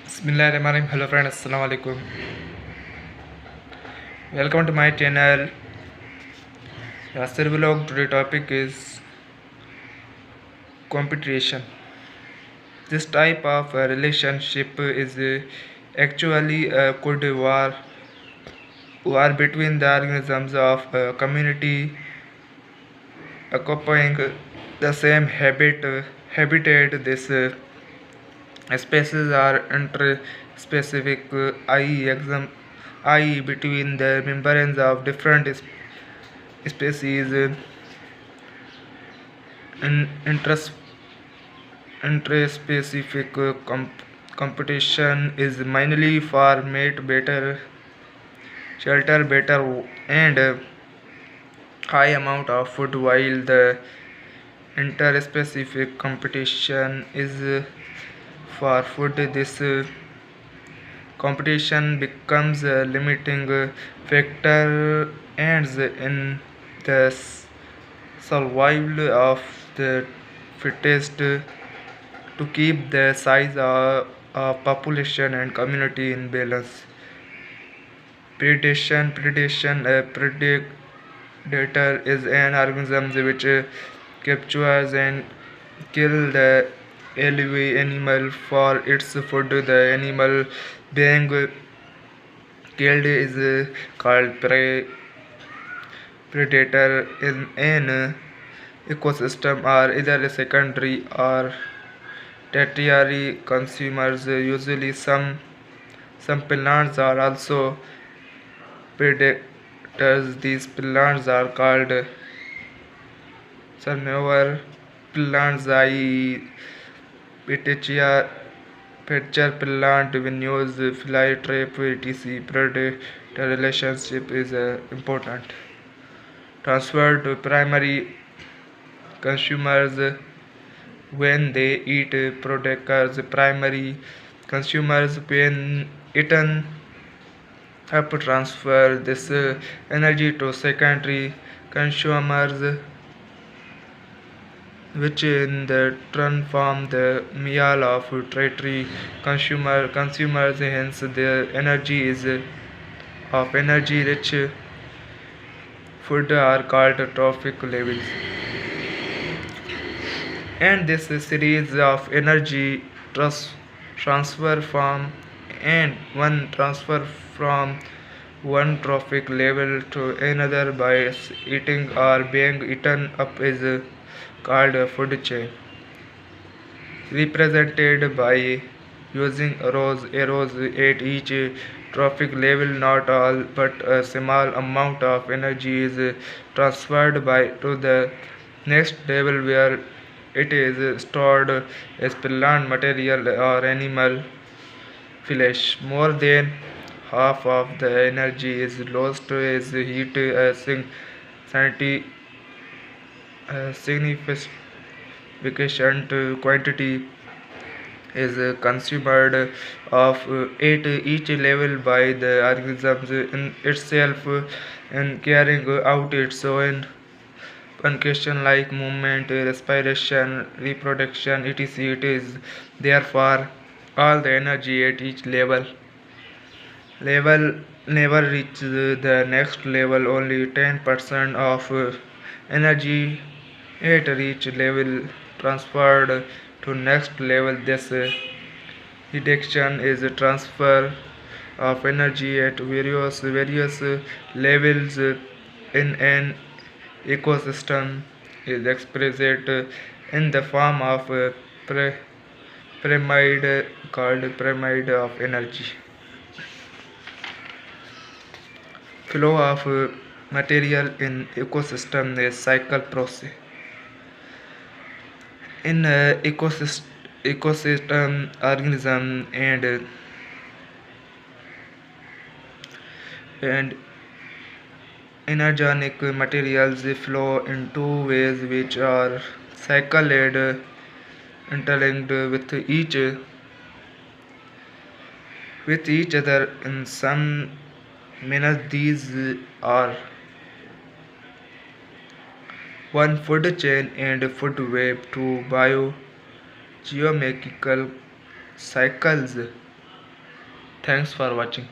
Bismillahirrahmanirrahim. Hello friends, assalamu alaikum. Welcome to my channel. Yasir vlog. Today topic is competition. This type of relationship is actually a good war between the organisms of a community occupying the same habitat. This species are interspecific, i.e. between the membranes of different species. In interspecific competition is mainly for mate, better shelter, better and high amount of food, while the interspecific competition is for food. This competition becomes a limiting factor ends in the survival of the fittest to keep the size of population and community in balance. Predation. A predator is an organism which captures and kill the alive animal for its food. The animal being killed is called prey. Predator in an ecosystem are either secondary or tertiary consumers. Usually, some plants are also predators. These plants are called carnivore plants, i.e. Petechia, Petcher plant, venews, fly trap, etc. Predator relationship is important. Transfer to primary consumers when they eat products. Primary consumers when eaten up transfer this energy to secondary consumers, which in the turn form the meal of tertiary consumers. Hence, the energy is of energy rich food are called trophic levels. And this series of energy transfer from and one transfer from one trophic level to another by eating or being eaten up is called a food chain, represented by using arrows at each trophic level. Not all, but a small amount of energy is transferred by to the next level where it is stored as plant material or animal flesh. More than half of the energy is lost as heat. Scienti- a significant quantity is consumed of at each level by the organism in itself and carrying out its own function like movement, respiration, reproduction, etc. It is therefore all the energy at each level never reaches the next level. Only 10% of energy at each level transferred to next level. This reduction is a transfer of energy at various levels in an ecosystem is expressed in the form of a pyramid called pyramid of energy. Flow of material in ecosystem is cycle process. In ecosystem organism and inorganic materials flow in two ways which are cycle and interlinked with each other. In some manners these are one food chain and food web. Two biogeochemical cycles Thanks for watching.